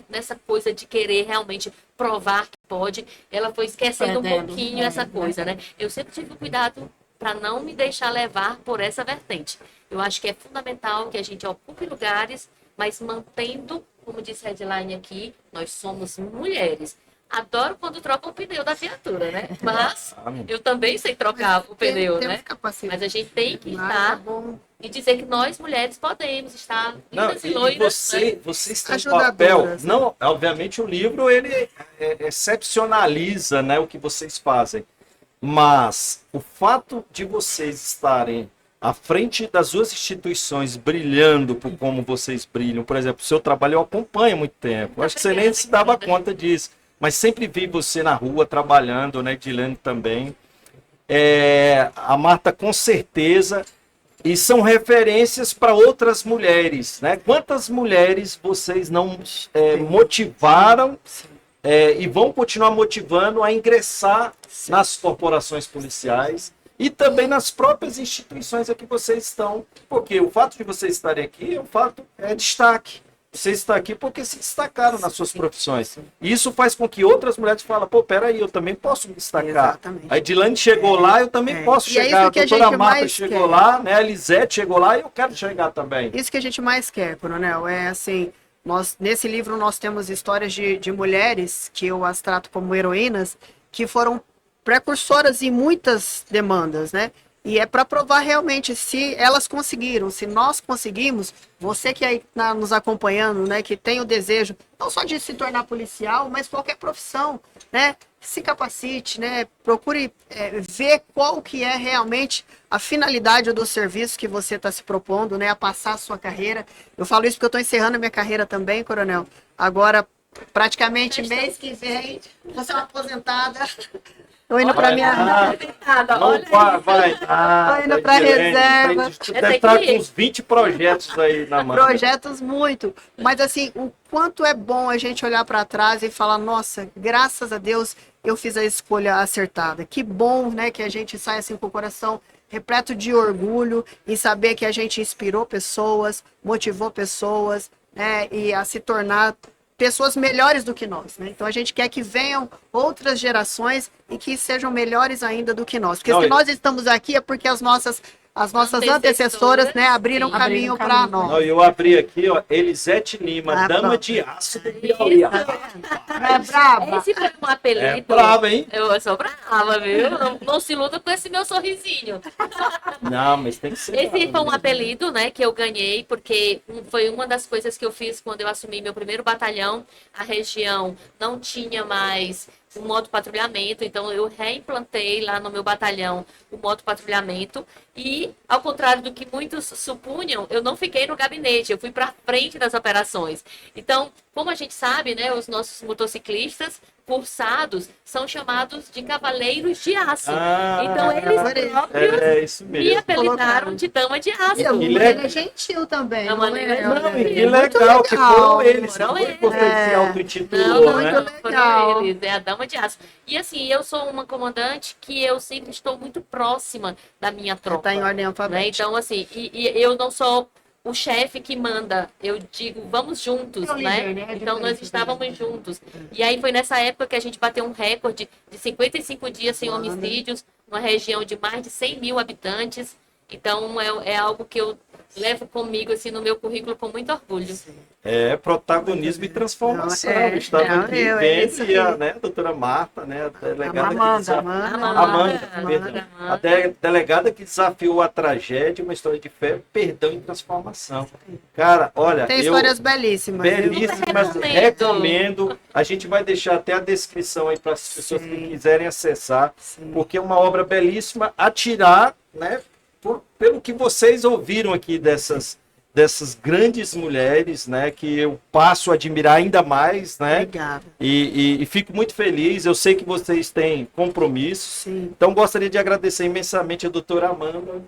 nessa coisa de querer realmente provar que pode, ela foi esquecendo um pouquinho essa coisa, né? Eu sempre tive cuidado para não me deixar levar por essa vertente. Eu acho que é fundamental que a gente ocupe lugares, mas mantendo, como disse a Edline aqui, nós somos mulheres. Adoro quando trocam o pneu da viatura, né? Mas eu também sei trocar o pneu, né? Mas a gente tem que estar e dizer que nós, mulheres, podemos estar lindas e loiras. Vocês têm um papel. Não, obviamente o livro ele excepcionaliza, né, o que vocês fazem. Mas o fato de vocês estarem à frente das duas instituições, brilhando por como vocês brilham, por exemplo, o seu trabalho eu acompanho há muito tempo. Acho que você nem se dava conta disso. Mas sempre vi você na rua trabalhando, né, Edilene também. A Marta com certeza. E são referências para outras mulheres, né? Quantas mulheres vocês não motivaram e vão continuar motivando a ingressar nas corporações policiais e também nas próprias instituições a que vocês estão, porque o fato de vocês estarem aqui é destaque. Vocês estão aqui porque se destacaram nas suas profissões. E isso faz com que outras mulheres falem, pô, peraí, eu também posso me destacar. Exatamente. A Edilane chegou lá, eu também posso E é chegar. isso que A a doutora gente Marta mais chegou quer. lá, né? A Lisete chegou lá e eu quero chegar também. Isso que a gente mais quer, Coronel, é assim, nesse livro nós temos histórias de mulheres, que eu as trato como heroínas, que foram precursoras em muitas demandas, né? E é para provar realmente se elas conseguiram, se nós conseguimos, você que aí está nos acompanhando, né, que tem o desejo não só de se tornar policial, mas qualquer profissão, né, se capacite, né, procure ver qual que é realmente a finalidade do serviço que você está se propondo, né, a passar a sua carreira. Eu falo isso porque eu estou encerrando a minha carreira também, Coronel. Agora, praticamente mês que vem, vou ser uma aposentada. Estou indo para minha... Não vai. Tô indo pra reserva. Deve estar com uns 20 projetos aí na mão. Projetos muito. Mas assim, o quanto é bom a gente olhar para trás e falar, nossa, graças a Deus eu fiz a escolha acertada. Que bom, né, que a gente sai assim com o coração repleto de orgulho em saber que a gente inspirou pessoas, motivou pessoas, né, e a se tornar pessoas melhores do que nós, né? Então a gente quer que venham outras gerações e que sejam melhores ainda do que nós. Porque se nós estamos aqui é porque as nossas antecessoras, né, abriram sim, caminho para Não, nós. eu abri aqui, ó, Elisete Lima, dama pronto. de aço do Piauí. É braba. Esse foi um apelido. É brava, hein? Eu sou brava, viu? Não se iluda com esse meu sorrisinho. Não, mas tem que ser. Esse brava foi um mesmo. apelido, né, que eu ganhei, porque foi uma das coisas que eu fiz quando eu assumi meu primeiro batalhão. A região não tinha mais o modo patrulhamento, então eu reimplantei lá no meu batalhão o modo patrulhamento e, ao contrário do que muitos supunham, eu não fiquei no gabinete, eu fui para frente das operações. Então, como a gente sabe, né, os nossos motociclistas cursados são chamados de cavaleiros de aço. Então, eles próprios É isso me mesmo. apelidaram de dama de aço. E a Que mulher legal. é gentil também. A mulher é Não, Não, e que é legal que foram eles. Foram Não foi eles. você que se É. auto-intitulou, Não, né? muito legal. foram eles, é a dama de aço. E assim, eu sou uma comandante que eu sempre estou muito próxima da minha tropa. Está em ordem Né? alfabética. Então, assim, e eu não sou o chefe que manda, eu digo, vamos juntos, É o né? líder, né? É Então, nós diferente. estávamos juntos. E aí foi nessa época que a gente bateu um recorde de 55 dias sem homicídios, numa região de mais de 100 mil habitantes. Então, é algo que eu levo comigo, assim, no meu currículo com muito orgulho. É, protagonismo e transformação. Não, é, Estava não, aqui é vendo isso e a, aí. né, a doutora Marta, né, a delegada Amanda, que desafiou, Amanda. perdão. A delegada que desafiou a tragédia, uma história de fé, perdão e transformação. Cara, olha, Tem eu histórias belíssimas. viu? belíssimas, Recomendo. recomendo. A gente vai deixar até a descrição aí para as pessoas que quiserem acessar, porque é uma obra belíssima a tirar, né, pelo que vocês ouviram aqui dessas grandes mulheres, né, que eu passo a admirar ainda mais, né, Obrigada. e fico muito feliz. Eu sei que vocês têm compromissos, Sim. então gostaria de agradecer imensamente a doutora Amanda,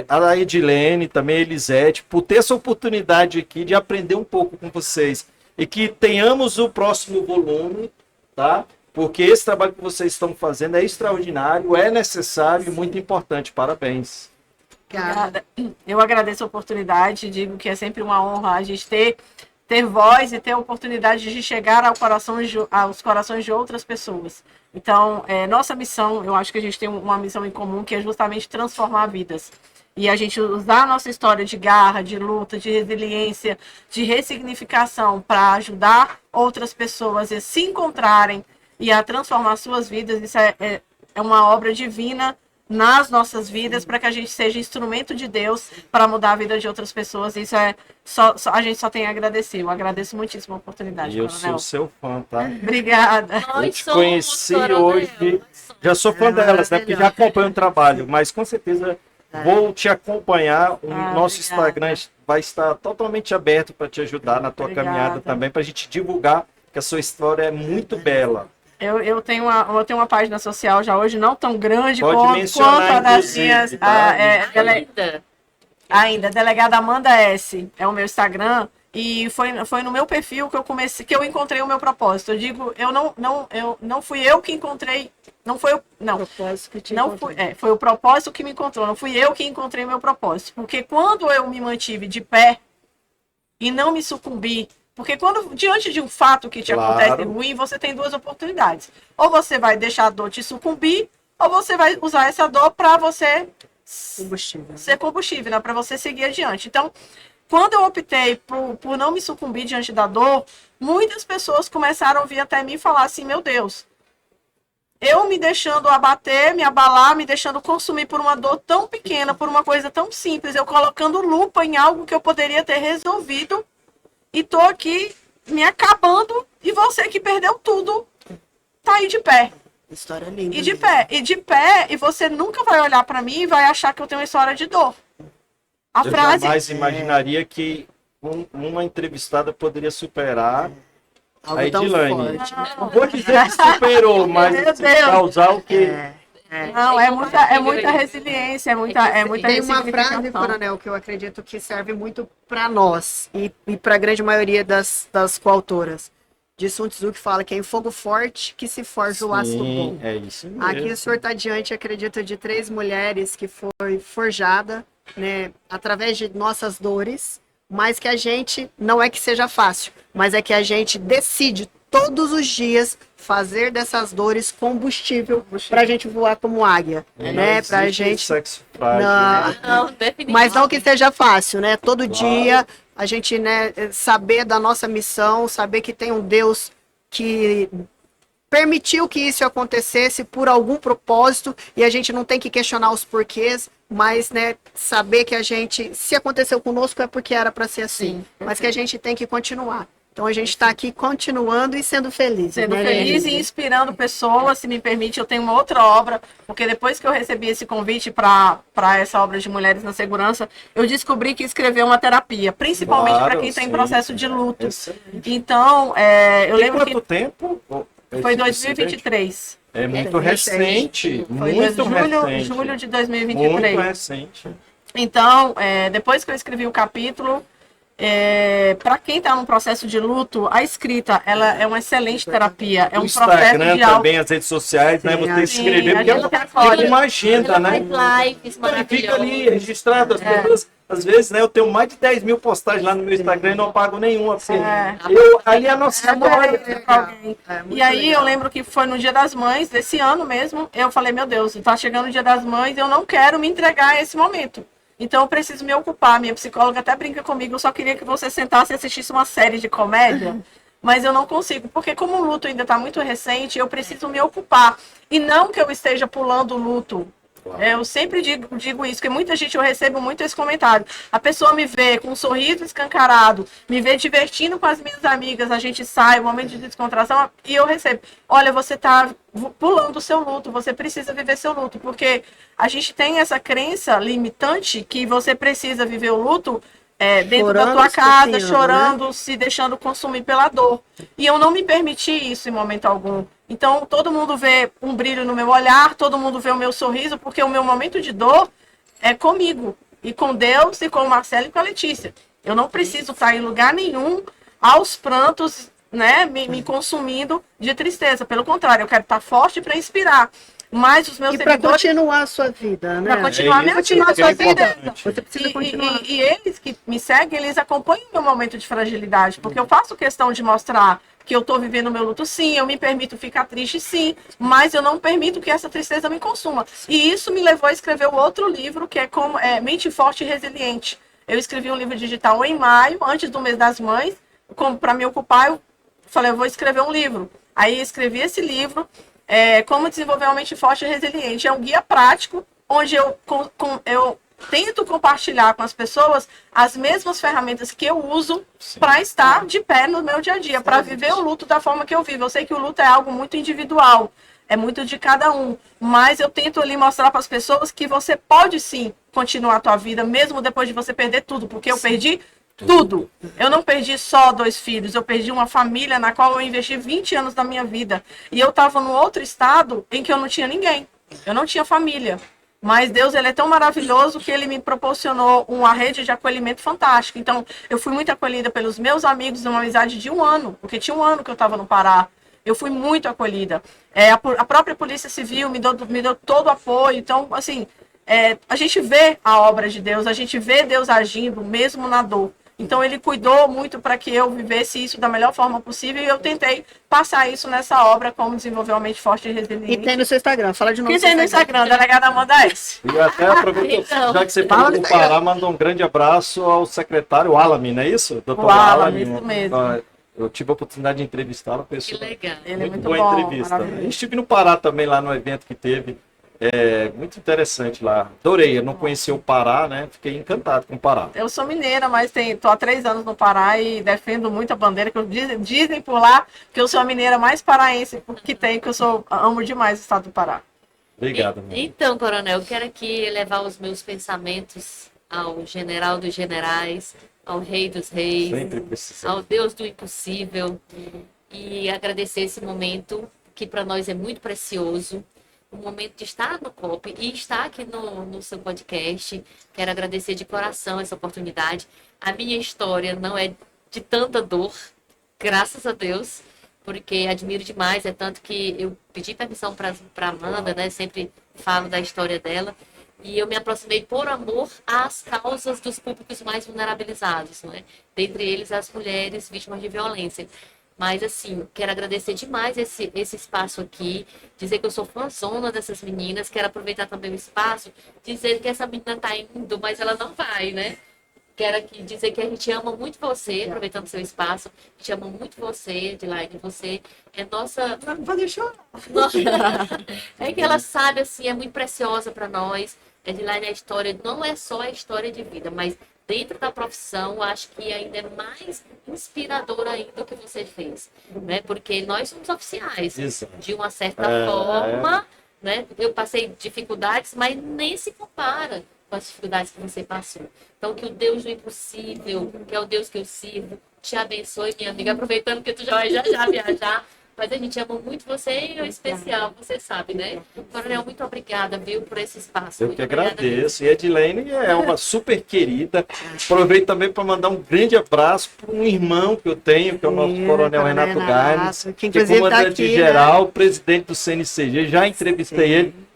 a Edilene, também a Elisete, por ter essa oportunidade aqui de aprender um pouco com vocês, e que tenhamos o próximo volume, tá? Porque esse trabalho que vocês estão fazendo é extraordinário, é necessário e muito importante. Parabéns. Obrigada. Eu agradeço a oportunidade, digo que é sempre uma honra a gente ter voz e ter a oportunidade de chegar aos corações de outras pessoas. Então, nossa missão, eu acho que a gente tem uma missão em comum, que é justamente transformar vidas. E a gente usar a nossa história de garra, de luta, de resiliência, de ressignificação para ajudar outras pessoas a se encontrarem e a transformar suas vidas. Isso é uma obra divina nas nossas vidas, para que a gente seja instrumento de Deus para mudar a vida de outras pessoas. Isso a gente só tem a agradecer. Eu agradeço muitíssimo a oportunidade, E eu Coronel. sou seu fã, tá? Obrigada. Eu te conheci hoje. Já sou fã delas, né? Porque já acompanho o trabalho, mas com certeza vou te acompanhar. O nosso Obrigada. Instagram vai estar totalmente aberto para te ajudar na tua Obrigada. caminhada também, para a gente divulgar que a sua história é muito bela. Eu tenho uma página social já hoje, não tão grande Pode quanto mencionar, a das inclusive, minhas. tá? Ainda, delegada Amanda S. É o meu Instagram. E foi no meu perfil que eu comecei, que eu encontrei o meu propósito. Eu digo, eu não fui eu que encontrei, não foi eu, não. Propósito que te Não encontrou. foi o propósito que me encontrou, não fui eu que encontrei o meu propósito. Porque quando eu me mantive de pé e não me sucumbi, porque quando diante de um fato que te acontece ruim, você tem duas oportunidades. Ou você vai deixar a dor te sucumbir, ou você vai usar essa dor para você Combustível. ser combustível, né? Para você seguir adiante. Então, quando eu optei por não me sucumbir diante da dor, muitas pessoas começaram a vir até mim e falar assim, meu Deus, eu me deixando abater, me abalar, me deixando consumir por uma dor tão pequena, por uma coisa tão simples, eu colocando lupa em algo que eu poderia ter resolvido e tô aqui me acabando e você que perdeu tudo tá aí de pé. História linda. E de pé, e você nunca vai olhar para mim e vai achar que eu tenho uma história de dor. A Eu frase jamais imaginaria que uma entrevistada poderia superar Algo a tão Edilane. forte. Não vou dizer que superou, mas Meu Deus. causar o que... não, é muita resiliência, é muita Tem uma frase, ressignificação. Coronel, que eu acredito que serve muito para nós e para a grande maioria das coautoras. De Sun Tzu, que fala que é em fogo forte que se forja o aço bom. é isso mesmo. Aqui o senhor está diante, acredito, de 3 mulheres que foi forjada, né, através de nossas dores, mas que a gente, não é que seja fácil, mas é que a gente decide todos os dias fazer dessas dores combustível para a gente voar como águia, né? Para a gente Sexo frágil, Não. né? Não, definitivamente. mas não que seja fácil, né? Todo Claro. dia a gente, né, saber da nossa missão, saber que tem um Deus que permitiu que isso acontecesse por algum propósito e a gente não tem que questionar os porquês, mas, né, saber que a gente, se aconteceu conosco é porque era para ser assim, Sim, mas que a gente tem que continuar. Então a gente está aqui continuando e sendo feliz. Sendo né, feliz Lili? e inspirando pessoas, se me permite, eu tenho uma outra obra, porque depois que eu recebi esse convite para essa obra de Mulheres na Segurança, eu descobri que escrever é uma terapia, principalmente Claro, para quem está em sim. processo de luto. Excelente. Então, eu Tem lembro quanto que tempo? foi esse 2023. É muito É recente. Foi Muito julho recente. de Muito 2023. recente. Então, depois que eu escrevi o capítulo, para quem está num processo de luto, a escrita ela é uma excelente terapia. É O um processo Instagram de auto... também, as redes sociais, né? Sim, Você sim, escrever, a porque gente é acolhe. uma agenda, Ela né? faz lives Então, ele fica ali maravilhosas. registrado. As pessoas, às vezes, né? Eu tenho mais de 10 mil postagens lá no meu Instagram e não pago nenhuma. Porque ali é a nossa história. pra alguém. É, muito E aí legal. eu lembro que foi no Dia das Mães, desse ano mesmo, eu falei, meu Deus, tá chegando o Dia das Mães, eu não quero me entregar a esse momento. Então eu preciso me ocupar. Minha psicóloga até brinca comigo, eu só queria que você sentasse e assistisse uma série de comédia, mas eu não consigo, porque como o luto ainda está muito recente, eu preciso me ocupar. E não que eu esteja pulando o luto. Eu sempre digo isso, porque muita gente, eu recebo muito esse comentário. A pessoa me vê com um sorriso escancarado, me vê divertindo com as minhas amigas, a gente sai, um momento de descontração, e eu recebo, olha, você está pulando o seu luto, você precisa viver seu luto, porque a gente tem essa crença limitante que você precisa viver o luto dentro da Chorando, tua casa, esquecendo, chorando, se deixando consumir pela dor. E eu não me permiti isso em momento algum. Então, todo mundo vê um brilho no meu olhar, todo mundo vê o meu sorriso, porque o meu momento de dor é comigo, e com Deus, e com o Marcelo e com a Letícia. Eu não preciso estar em lugar nenhum aos prantos, né, me consumindo de tristeza. Pelo contrário, eu quero estar forte para inspirar. Mas os meus E para seguidores... continuar a sua vida, né? Para continuar minha isso vida, que é importante. Você precisa continuar. E eles que me seguem, eles acompanham o meu momento de fragilidade, porque eu faço questão de mostrar que eu estou vivendo o meu luto, sim, eu me permito ficar triste, sim, mas eu não permito que essa tristeza me consuma. E isso me levou a escrever o outro livro, que é Mente Forte e Resiliente. Eu escrevi um livro digital em maio, antes do mês das mães, para me ocupar, eu falei, eu vou escrever um livro. Aí escrevi esse livro, Como Desenvolver uma Mente Forte e Resiliente. É um guia prático, onde eu tento compartilhar com as pessoas as mesmas ferramentas que eu uso para estar de pé no meu dia a dia, para viver o luto da forma que eu vivo. Eu sei que o luto é algo muito individual, é muito de cada um, mas eu tento ali mostrar para as pessoas que você pode sim continuar a tua vida, mesmo depois de você perder tudo, porque eu perdi tudo. Eu não perdi só 2 filhos, eu perdi uma família na qual eu investi 20 anos da minha vida. E eu estava num outro estado em que eu não tinha ninguém. Eu não tinha família. Mas Deus, ele é tão maravilhoso que ele me proporcionou uma rede de acolhimento fantástica. Então, eu fui muito acolhida pelos meus amigos, uma amizade de 1 ano, porque tinha 1 ano que eu estava no Pará. Eu fui muito acolhida. A própria Polícia Civil me deu todo o apoio. Então, assim, a gente vê a obra de Deus, a gente vê Deus agindo, mesmo na dor. Então, ele cuidou muito para que eu vivesse isso da melhor forma possível e eu tentei passar isso nessa obra, como desenvolver uma mente forte e resiliente. E tem no seu Instagram, fala de novo. Que tem no Instagram, delegada Amanda S. E até aproveito, Então. já que você falou do Pará, manda um grande abraço ao secretário Alami, não é isso? Doutor O Alami, isso mesmo. Eu tive a oportunidade de entrevistá-lo, Que pessoa. legal. Ele é muito boa bom, entrevista. maravilhoso. Eu estive no Pará também, lá no evento que teve. Muito interessante lá. Adorei, eu não conhecia o Pará, né? Fiquei encantado com o Pará. Eu sou mineira, mas estou há 3 anos no Pará e defendo muito a bandeira. Dizem por lá que eu sou a mineira mais paraense que tem, que amo demais o estado do Pará. Obrigado. Então, coronel, eu quero aqui levar os meus pensamentos ao general dos generais, ao rei dos reis, Sempre precisamos. ao Deus do impossível e agradecer esse momento que para nós é muito precioso, o momento de estar no COP e estar aqui no seu podcast. Quero agradecer de coração essa oportunidade. A minha história não é de tanta dor, graças a Deus, porque admiro demais, é tanto que eu pedi permissão para Amanda, né? Sempre falo da história dela. E eu me aproximei por amor às causas dos públicos mais vulnerabilizados, né? Dentre eles as mulheres vítimas de violência. Mas, assim, quero agradecer demais esse espaço aqui, dizer que eu sou fãzona dessas meninas, quero aproveitar também o espaço, dizer que essa menina tá indo, mas ela não vai, né? Quero aqui dizer que a gente ama muito você, aproveitando seu espaço, a gente ama muito você, Edilaine, você é nossa... Não vou deixar. É que ela sabe, assim, é muito preciosa para nós. Edilaine, a história não é só a história de vida, mas dentro da profissão, acho que ainda é mais inspirador ainda o que você fez, né? Porque nós somos oficiais, Exato. de uma certa forma, né? Eu passei dificuldades, mas nem se compara com as dificuldades que você passou. Então, que o Deus do impossível, que é o Deus que eu sirvo, te abençoe, minha amiga, aproveitando que tu já vai já viajar. Mas a gente ama muito você e em especial, você sabe, né? Coronel, muito obrigada, viu, por esse espaço. Eu Muito que obrigada agradeço. E a Edilene é uma super querida. Aproveito também para mandar um grande abraço para um irmão que eu tenho, que é o nosso Coronel Renato Gaines, que que é inclusive tá comandante aqui, geral, presidente do CNCG. Já entrevistei ele.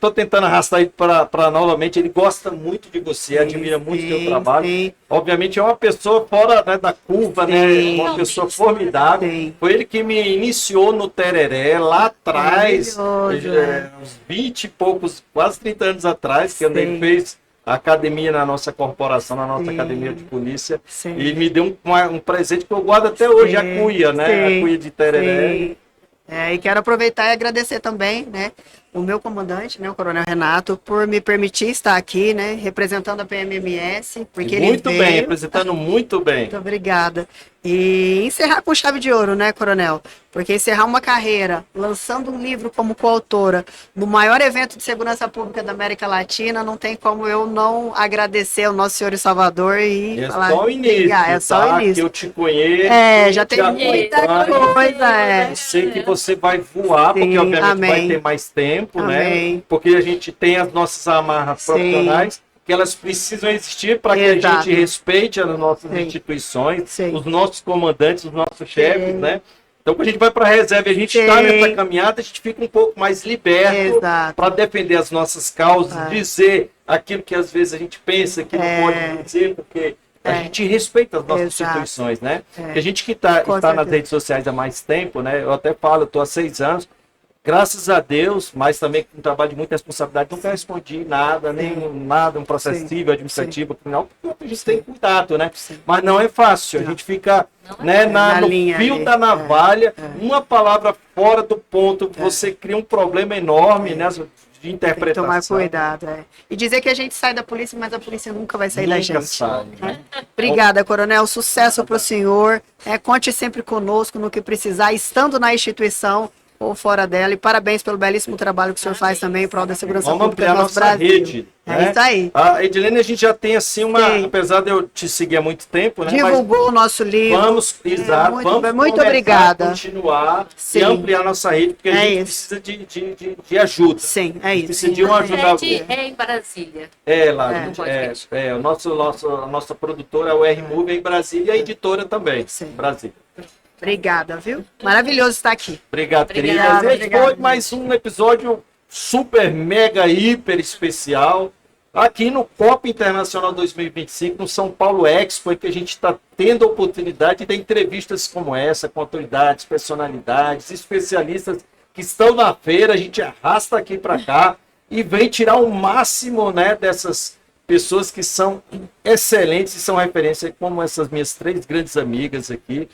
Tô tentando arrastar ele para novamente. Ele gosta muito de você, admira muito o seu trabalho. Sim. Obviamente é uma pessoa fora, né, da curva, né? Sim. Uma pessoa formidável. Sim. Foi ele que me iniciou no Tereré lá atrás, Maravilhoso, uns 20 e poucos, quase 30 anos atrás, que ele Sim. fez a academia na nossa corporação, na nossa Sim. academia de polícia. Sim. E me deu um presente que eu guardo até hoje, a cuia, né? Sim. A cuia de Tereré. Sim. E quero aproveitar e agradecer também, né, o meu comandante, né, o Coronel Renato, por me permitir estar aqui, né, representando a PMMS, porque ele Muito veio. bem, representando muito bem. Muito obrigada. E encerrar com chave de ouro, né, Coronel? Porque encerrar uma carreira, lançando um livro como coautora, no maior evento de segurança pública da América Latina, não tem como eu não agradecer ao nosso Senhor e Salvador e É falar. só o início, É só tá? o início. Que eu te conheço. Já tem te muita acompanho. coisa, Eu sei que você vai voar, porque Sim, obviamente vai amém. ter mais tempo, né? Amém. Porque a gente tem as nossas amarras Sim. profissionais, que elas precisam existir para que a Exato. gente respeite as nossas Sim. instituições, Sim. os nossos comandantes, os nossos chefes, Sim. né? Então, quando a gente vai para a reserva e a gente Sim. está nessa caminhada, a gente fica um pouco mais liberto Exato. para defender as nossas causas, É. dizer aquilo que às vezes a gente pensa que não pode dizer, porque a gente respeita as nossas Exato. instituições, né? É. Porque a gente que está Com nas certeza. redes sociais há mais tempo, né? Eu até falo, eu estou há 6 anos, graças a Deus, mas também com um trabalho de muita responsabilidade, nunca respondi nada, nem nada, um processo Sim. civil, administrativo, criminal, porque a gente Sim. tem cuidado, né? Sim. Mas não é fácil, a Não. gente fica Não né, é. Na no linha fio ali. da navalha, É. uma palavra fora do ponto, você cria um problema enorme, né, de Tem que interpretação. tomar cuidado. E dizer que a gente sai da polícia, mas a polícia nunca vai sair da Nunca gente. sai. Obrigada, Coronel. Sucesso para o senhor. Conte sempre conosco no que precisar, estando na instituição. ou fora dela. E parabéns pelo belíssimo trabalho que o senhor faz também em prol da segurança Vamos pública ampliar do nosso nossa Brasil. rede. É né? isso aí. A Edilene, a gente já tem assim Sim. apesar de eu te seguir há muito tempo, né? Divulgou o nosso Mas livro. vamos, exato, muito vamos bem, muito conversar, obrigada. continuar Sim. e ampliar nossa rede, porque a É gente isso. precisa de ajuda. Sim, é A gente isso. precisa de uma A ajuda. sede é em Brasília. Lá, É. a gente- a nossa produtora é o R-Move em Brasília e a editora também, Sim. Brasília. Obrigada, viu? Maravilhoso estar aqui. Obrigado, Obrigada, queridas. Esse obrigada, foi mais um episódio super, mega, hiper especial aqui no COP Internacional 2025, no São Paulo Expo, em que a gente está tendo a oportunidade de ter entrevistas como essa, com autoridades, personalidades, especialistas que estão na feira, a gente arrasta aqui para cá e vem tirar o máximo, né, dessas pessoas que são excelentes e são referência, como essas minhas 3 grandes amigas aqui,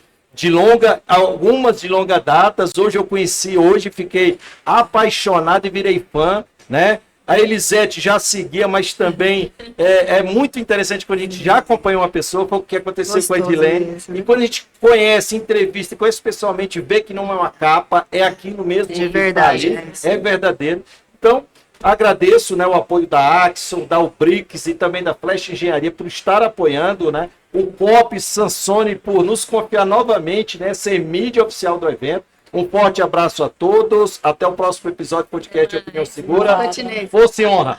algumas de longa data. Hoje eu conheci, fiquei apaixonado e virei fã, né? A Elisete já seguia, mas também é muito interessante quando a gente já acompanha uma pessoa, foi o que aconteceu com a Gostoso Edilene. isso, né? E quando a gente conhece, entrevista, conhece pessoalmente, vê que não é uma capa, é aquilo mesmo. De que verdade, tá ali, é isso. é verdadeiro. Então, agradeço, né, o apoio da Axon, da Ubrix e também da Flash Engenharia por estar apoiando, né, o Pop Sansone por nos confiar novamente, né, ser mídia oficial do evento. Um forte abraço a todos. Até o próximo episódio do podcast Opinião Segura. Continue. Força e honra.